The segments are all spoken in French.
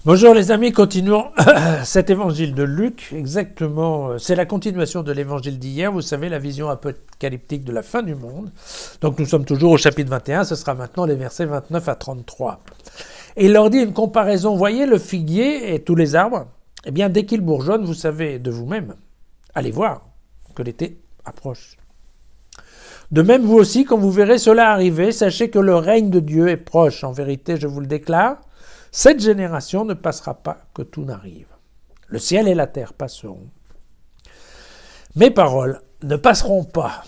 Bonjour les amis, continuons cet évangile de Luc, exactement, c'est la continuation de l'évangile d'hier, vous savez, la vision apocalyptique de la fin du monde. Donc nous sommes toujours au chapitre 21, ce sera maintenant les versets 29 à 33. Et il leur dit une comparaison, voyez le figuier et tous les arbres, eh bien dès qu'ils bourgeonnent, vous savez de vous-même, allez voir que l'été approche. De même vous aussi, quand vous verrez cela arriver, sachez que le règne de Dieu est proche, en vérité je vous le déclare. Cette génération ne passera pas que tout n'arrive. Le ciel et la terre passeront. Mes paroles ne passeront pas.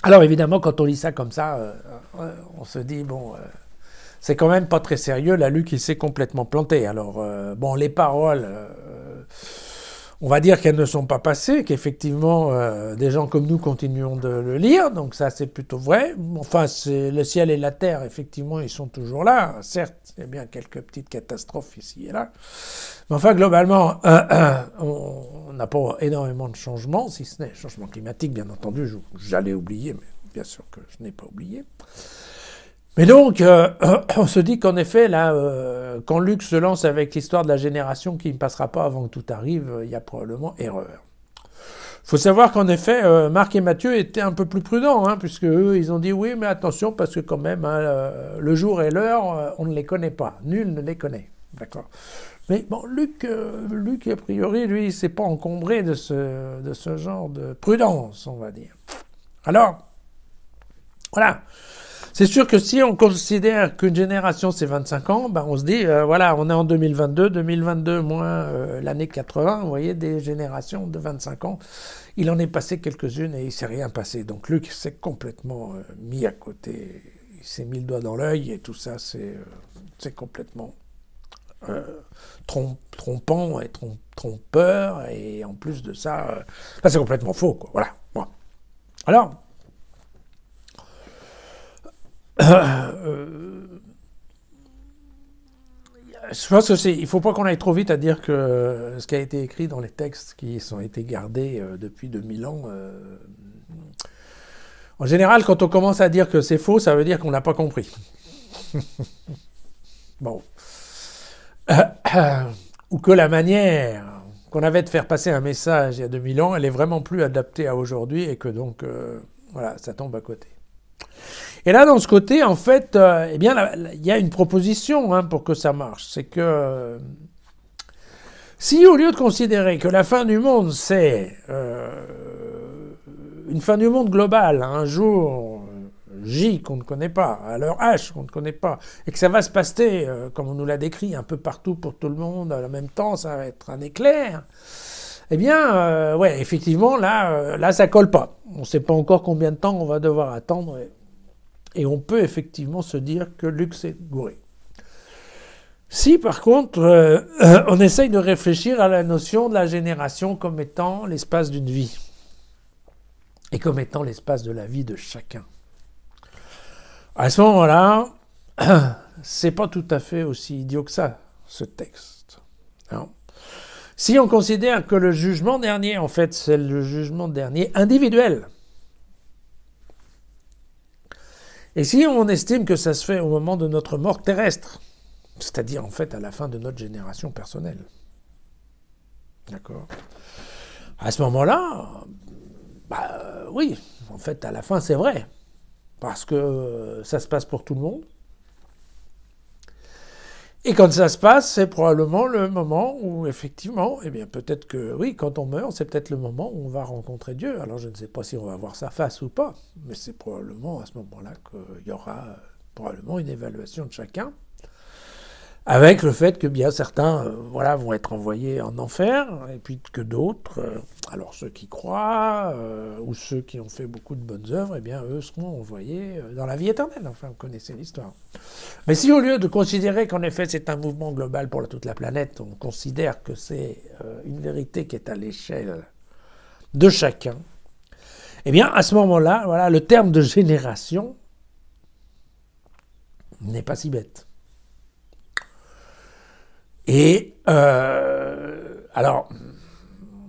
Alors évidemment, quand on lit ça comme ça, on se dit, bon, c'est quand même pas très sérieux. Là, Luc, il s'est complètement planté. Alors, bon, les paroles, on va dire qu'elles ne sont pas passées, qu'effectivement, des gens comme nous continuons de le lire, donc ça, c'est plutôt vrai. Enfin, c'est le ciel et la terre, effectivement, ils sont toujours là. Certes, il y a bien quelques petites catastrophes ici et là. Mais enfin, globalement, on n'a pas énormément de changements, si ce n'est changement climatique, bien entendu, j'allais oublier, mais bien sûr que je n'ai pas oublié. Mais donc, on se dit qu'en effet, là, quand Luc se lance avec l'histoire de la génération qui ne passera pas avant que tout arrive, il y a probablement erreur. Il faut savoir qu'en effet, Marc et Matthieu étaient un peu plus prudents, hein, puisque eux, ils ont dit oui, mais attention, parce que quand même, hein, le jour et l'heure, on ne les connaît pas. Nul ne les connaît. D'accord. Mais bon, Luc, a priori, lui, il ne s'est pas encombré de ce genre de prudence, on va dire. Alors, voilà. C'est sûr que si on considère qu'une génération c'est 25 ans, ben on se dit, voilà, on est en 2022 moins l'année 80, vous voyez, des générations de 25 ans, il en est passé quelques-unes et il ne s'est rien passé. Donc Luc s'est complètement mis à côté, il s'est mis le doigt dans l'œil et tout ça, c'est complètement trompant et trompeur, et en plus de ça, c'est complètement faux, quoi. Voilà. Bon. Alors, je pense qu'il ne faut pas qu'on aille trop vite à dire que ce qui a été écrit dans les textes qui ont été gardés depuis 2000 ans, en général, quand on commence à dire que c'est faux, ça veut dire qu'on n'a pas compris. Bon. Ou que la manière qu'on avait de faire passer un message il y a 2000 ans, elle est vraiment plus adaptée à aujourd'hui et que donc, voilà, ça tombe à côté. Et là, dans ce côté, en fait, eh bien, il y a une proposition pour que ça marche. C'est que si au lieu de considérer que la fin du monde, c'est une fin du monde globale, un jour J qu'on ne connaît pas, à l'heure H qu'on ne connaît pas, et que ça va se passer, comme on nous l'a décrit, un peu partout pour tout le monde, en même temps, ça va être un éclair, eh bien, ouais, effectivement, là, ça colle pas. On ne sait pas encore combien de temps on va devoir attendre. Et on peut effectivement se dire que Luc s'est gouré. Si par contre, on essaye de réfléchir à la notion de la génération comme étant l'espace d'une vie, et comme étant l'espace de la vie de chacun, à ce moment-là, c'est pas tout à fait aussi idiot que ça, ce texte. Non. Si on considère que le jugement dernier, en fait, c'est le jugement dernier individuel, et si on estime que ça se fait au moment de notre mort terrestre, c'est-à-dire en fait à la fin de notre génération personnelle, d'accord ? À ce moment-là, oui, en fait à la fin c'est vrai, parce que ça se passe pour tout le monde. Et quand ça se passe, c'est probablement le moment où, effectivement, eh bien peut-être que, oui, quand on meurt, c'est peut-être le moment où on va rencontrer Dieu. Alors je ne sais pas si on va voir sa face ou pas, mais c'est probablement à ce moment-là qu'il y aura probablement une évaluation de chacun, avec le fait que bien certains vont être envoyés en enfer, et puis que d'autres, alors ceux qui croient, ou ceux qui ont fait beaucoup de bonnes œuvres, eh bien eux seront envoyés dans la vie éternelle. Enfin, vous connaissez l'histoire. Mais si au lieu de considérer qu'en effet c'est un mouvement global pour toute la planète, on considère que c'est une vérité qui est à l'échelle de chacun, eh bien à ce moment-là, voilà, le terme de génération n'est pas si bête. Et alors,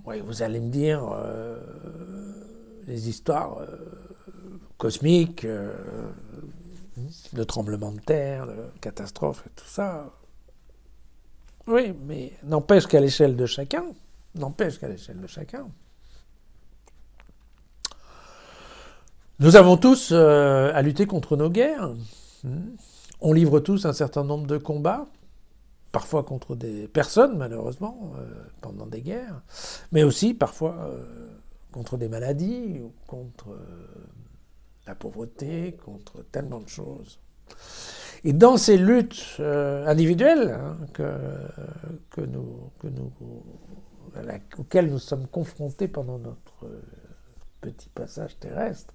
oui, vous allez me dire, les histoires cosmiques, de tremblements de terre, de catastrophes et tout ça. Oui, mais n'empêche qu'à l'échelle de chacun, nous avons tous à lutter contre nos guerres. On livre tous un certain nombre de combats, parfois contre des personnes, malheureusement, pendant des guerres, mais aussi parfois contre des maladies, ou contre la pauvreté, contre tellement de choses. Et dans ces luttes individuelles auxquelles nous sommes confrontés pendant notre petit passage terrestre,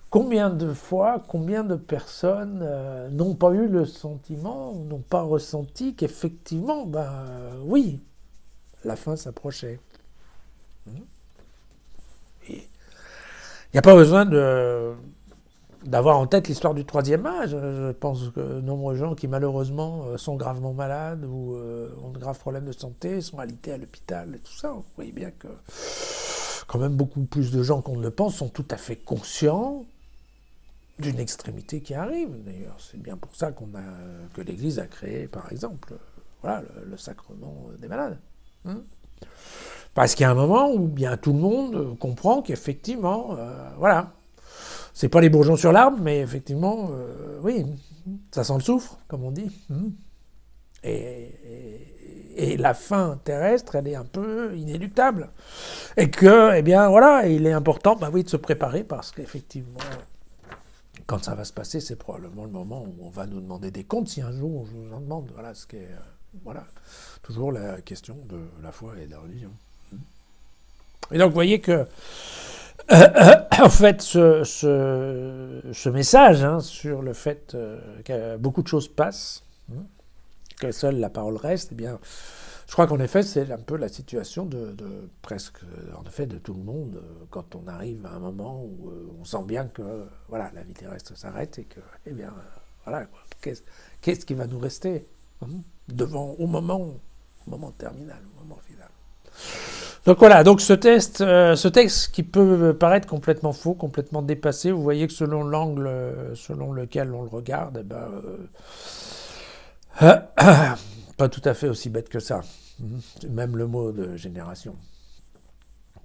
combien de fois, combien de personnes n'ont pas eu le sentiment, n'ont pas ressenti qu'effectivement, oui, la fin s'approchait. Il n'y a pas besoin d'avoir en tête l'histoire du troisième âge. Je pense que de nombreux gens qui malheureusement sont gravement malades ou ont de graves problèmes de santé, sont alités à l'hôpital et tout ça. Vous voyez bien que quand même beaucoup plus de gens qu'on ne le pense sont tout à fait conscients d'une extrémité qui arrive. D'ailleurs, c'est bien pour ça que l'Église a créé, par exemple, le sacrement des malades. Parce qu'il y a un moment où bien tout le monde comprend qu'effectivement, c'est pas les bourgeons sur l'arbre, mais effectivement, oui, ça sent le soufre, comme on dit. Et la fin terrestre, elle est un peu inéluctable. Et que, il est important, de se préparer, parce qu'effectivement, quand ça va se passer, c'est probablement le moment où on va nous demander des comptes, si un jour je vous en demande, ce qui est, toujours la question de la foi et de la religion. Et donc, vous voyez que, en fait, ce message sur le fait que beaucoup de choses passent, que seule la parole reste, je crois qu'en effet, c'est un peu la situation de presque, en effet, de tout le monde, quand on arrive à un moment où on sent bien que, la vie terrestre s'arrête et que, qu'est-ce qui va nous rester au moment terminal, au moment final. Donc ce texte qui peut paraître complètement faux, complètement dépassé, vous voyez que selon l'angle selon lequel on le regarde, pas tout à fait aussi bête que ça. C'est même le mot de génération.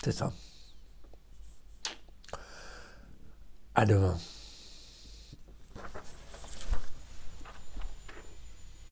C'est ça. À demain.